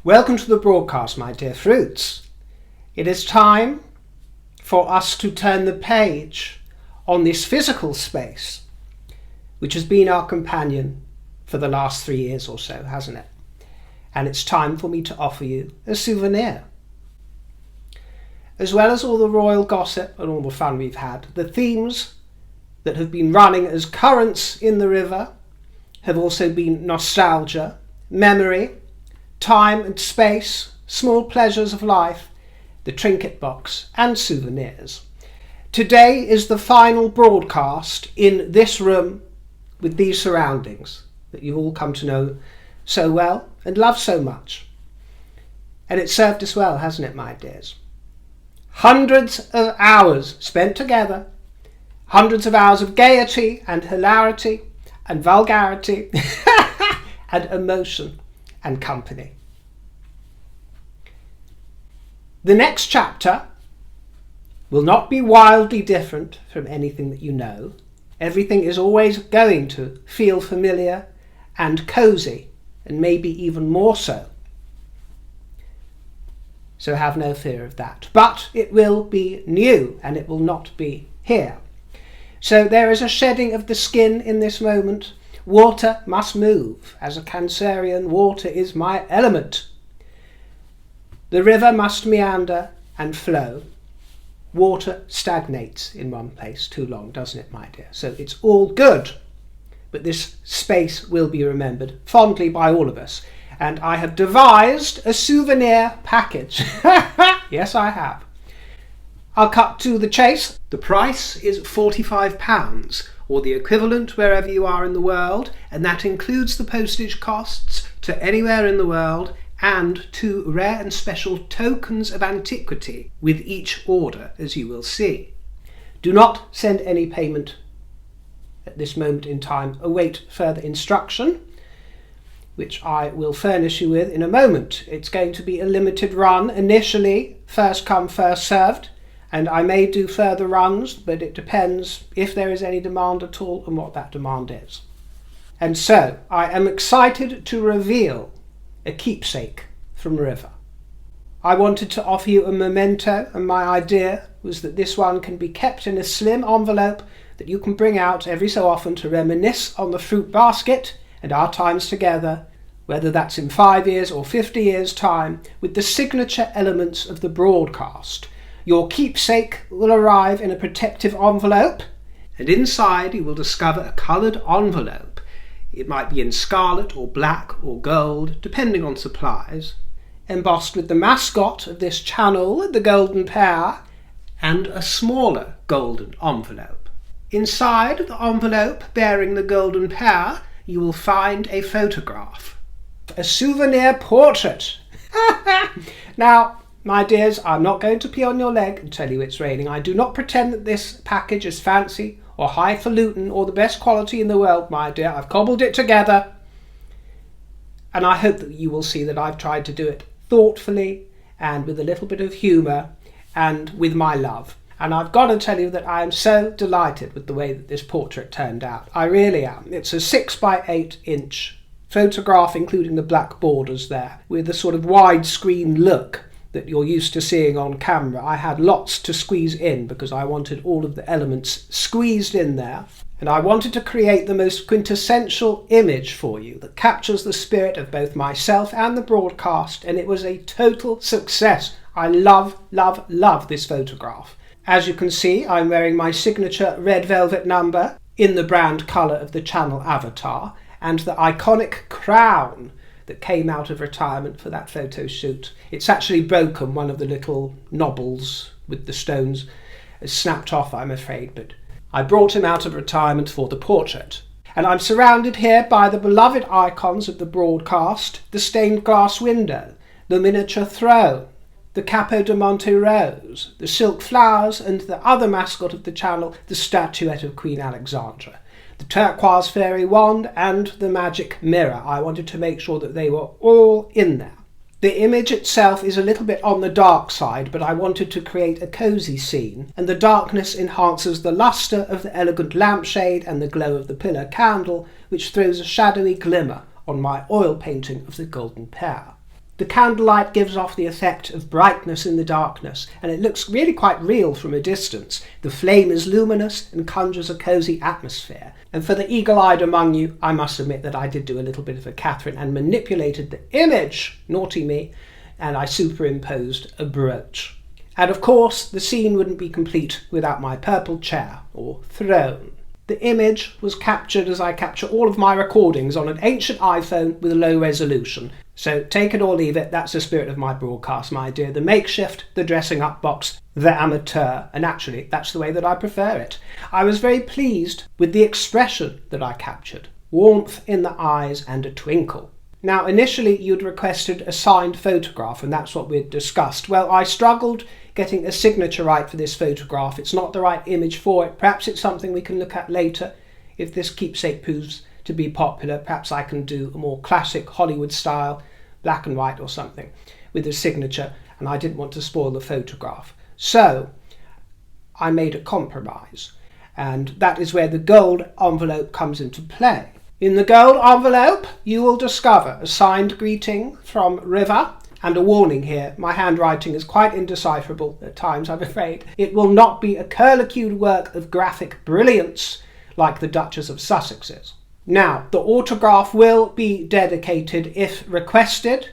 Welcome to the broadcast, my dear fruits. It is time for us to turn the page on this physical space, which has been our companion for the last 3 years or so, hasn't it? And it's time for me to offer you a souvenir. As well as all the royal gossip and all the fun we've had, the themes that have been running as currents in the river have also been nostalgia, memory, time and space, small pleasures of life, the trinket box and souvenirs. Today is the final broadcast in this room with these surroundings that you've all come to know so well and love so much. And it's served us well, hasn't it, my dears? Hundreds of hours spent together, hundreds of hours of gaiety and hilarity and vulgarity and emotion and company. The next chapter will not be wildly different from anything that you know. Everything is always going to feel familiar and cosy, and maybe even more so. So have no fear of that. But it will be new, and it will not be here. So there is a shedding of the skin in this moment. Water must move. As a Cancerian, water is my element. The river must meander and flow. Water stagnates in one place too long, doesn't it, my dear? So it's all good. But this space will be remembered fondly by all of us. And I have devised a souvenir package. Yes, I have. I'll cut to the chase. The price is £45, or the equivalent wherever you are in the world, and that includes the postage costs to anywhere in the world and 2 rare and special tokens of antiquity with each order, as you will see. Do not send any payment at this moment in time. Await further instruction, which I will furnish you with in a moment. It's going to be a limited run initially, first come, first served. And I may do further runs, but it depends if there is any demand at all and what that demand is. And so, I am excited to reveal a keepsake from River. I wanted to offer you a memento, and my idea was that this one can be kept in a slim envelope that you can bring out every so often to reminisce on the fruit basket and our times together, whether that's in 5 years or 50 years' time, with the signature elements of the broadcast. Your keepsake will arrive in a protective envelope, and inside you will discover a coloured envelope. It might be in scarlet or black or gold, depending on supplies, embossed with the mascot of this channel, the golden pear, and a smaller golden envelope. Inside the envelope bearing the golden pear, you will find a photograph, a souvenir portrait. Now, my dears, I'm not going to pee on your leg and tell you it's raining. I do not pretend that this package is fancy or highfalutin or the best quality in the world, my dear. I've cobbled it together. And I hope that you will see that I've tried to do it thoughtfully and with a little bit of humour and with my love. And I've got to tell you that I am so delighted with the way that this portrait turned out. I really am. It's a 6 by 8 inch photograph, including the black borders there, with a sort of widescreen look that you're used to seeing on camera. I had lots to squeeze in because I wanted all of the elements squeezed in there. And I wanted to create the most quintessential image for you that captures the spirit of both myself and the broadcast, and it was a total success. I love, love, love this photograph. As you can see, I'm wearing my signature red velvet number in the brand colour of the channel avatar, and the iconic crown that came out of retirement for that photo shoot. It's actually broken. One of the little knobbles with the stones has snapped off, I'm afraid, but I brought him out of retirement for the portrait. And I'm surrounded here by the beloved icons of the broadcast, the stained glass window, the miniature throne, the Capo di Monte Rose, the silk flowers, and the other mascot of the channel, the statuette of Queen Alexandra, the turquoise fairy wand, and the magic mirror. I wanted to make sure that they were all in there. The image itself is a little bit on the dark side, but I wanted to create a cosy scene, and the darkness enhances the lustre of the elegant lampshade and the glow of the pillar candle, which throws a shadowy glimmer on my oil painting of the golden pear. The candlelight gives off the effect of brightness in the darkness, and it looks really quite real from a distance. The flame is luminous and conjures a cosy atmosphere. And for the eagle-eyed among you, I must admit that I did do a little bit of a Catherine and manipulated the image, naughty me, and I superimposed a brooch. And of course, the scene wouldn't be complete without my purple chair, or throne. The image was captured as I capture all of my recordings on an ancient iPhone with low resolution. So take it or leave it, that's the spirit of my broadcast, my dear. The makeshift, the dressing up box, the amateur, and actually that's the way that I prefer it. I was very pleased with the expression that I captured. Warmth in the eyes and a twinkle. Now initially you'd requested a signed photograph, and that's what we'd discussed. Well, I struggled getting a signature right for this photograph. It's not the right image for it. Perhaps it's something we can look at later. If this keepsake proves to be popular, perhaps I can do a more classic Hollywood style, black and white or something, with a signature, and I didn't want to spoil the photograph. So I made a compromise, and that is where the gold envelope comes into play. In the gold envelope, you will discover a signed greeting from River, and a warning here, my handwriting is quite indecipherable at times, I'm afraid. It will not be a curlicued work of graphic brilliance like the Duchess of Sussex's. Now, the autograph will be dedicated if requested.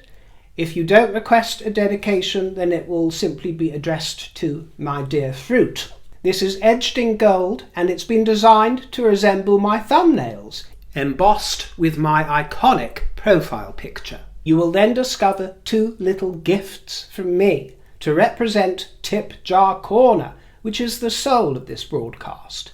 If you don't request a dedication, then it will simply be addressed to my dear fruit. This is edged in gold, and it's been designed to resemble my thumbnails, embossed with my iconic profile picture. You will then discover 2 little gifts from me to represent Tip Jar Corner, which is the soul of this broadcast.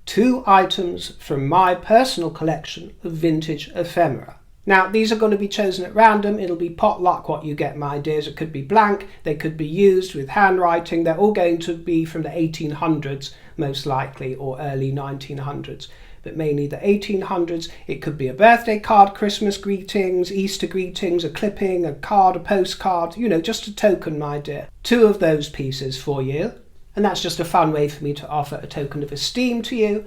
2 items from my personal collection of vintage ephemera. Now, these are going to be chosen at random. It'll be potluck what you get, my dears. It could be blank, they could be used with handwriting. They're all going to be from the 1800s, most likely, or early 1900s. But mainly the 1800s. It could be a birthday card, Christmas greetings, Easter greetings, a clipping, a card, a postcard, you know, just a token, my dear. 2 of those pieces for you. And that's just a fun way for me to offer a token of esteem to you,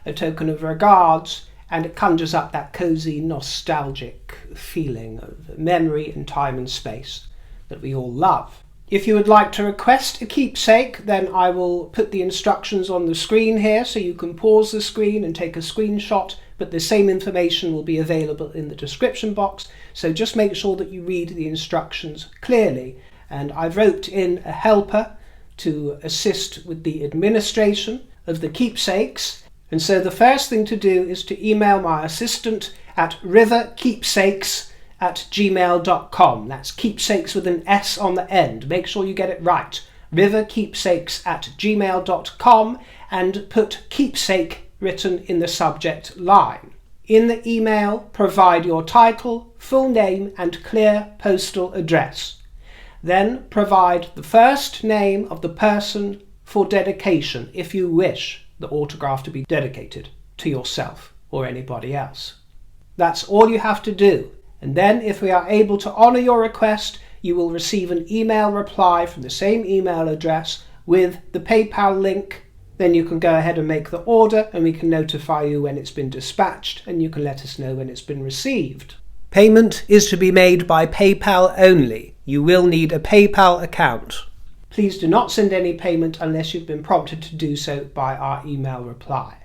a token of regards, and it conjures up that cosy, nostalgic feeling of memory and time and space that we all love. If you would like to request a keepsake, then I will put the instructions on the screen here so you can pause the screen and take a screenshot, but the same information will be available in the description box, so just make sure that you read the instructions clearly. And I've roped in a helper to assist with the administration of the keepsakes, and so the first thing to do is to email my assistant at riverkeepsakes@gmail.com. That's keepsakes with an S on the end. Make sure you get it right. riverkeepsakes@gmail.com, and put keepsake written in the subject line. In the email, provide your title, full name and clear postal address. Then provide the first name of the person for dedication if you wish the autograph to be dedicated to yourself or anybody else. That's all you have to do. And then if we are able to honour your request, you will receive an email reply from the same email address with the PayPal link. Then you can go ahead and make the order, and we can notify you when it's been dispatched, and you can let us know when it's been received. Payment is to be made by PayPal only. You will need a PayPal account. Please do not send any payment unless you've been prompted to do so by our email reply.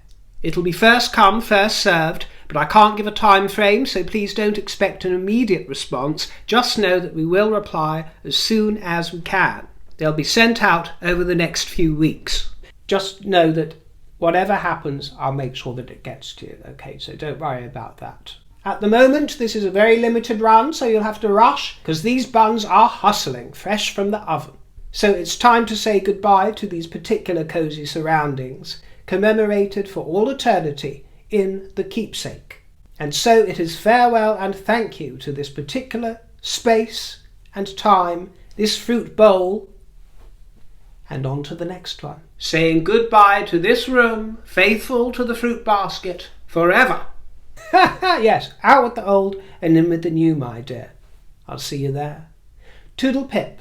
It'll be first come, first served, but I can't give a time frame, so please don't expect an immediate response. Just know that we will reply as soon as we can. They'll be sent out over the next few weeks. Just know that whatever happens, I'll make sure that it gets to you, okay? So don't worry about that. At the moment, this is a very limited run, so you'll have to rush, because these buns are hustling, fresh from the oven. So it's time to say goodbye to these particular cosy surroundings, commemorated for all eternity in the keepsake. And so it is farewell and thank you to this particular space and time, this fruit bowl, and on to the next one. Saying goodbye to this room, faithful to the fruit basket, forever. Yes, out with the old and in with the new, my dear. I'll see you there. Toodle pip.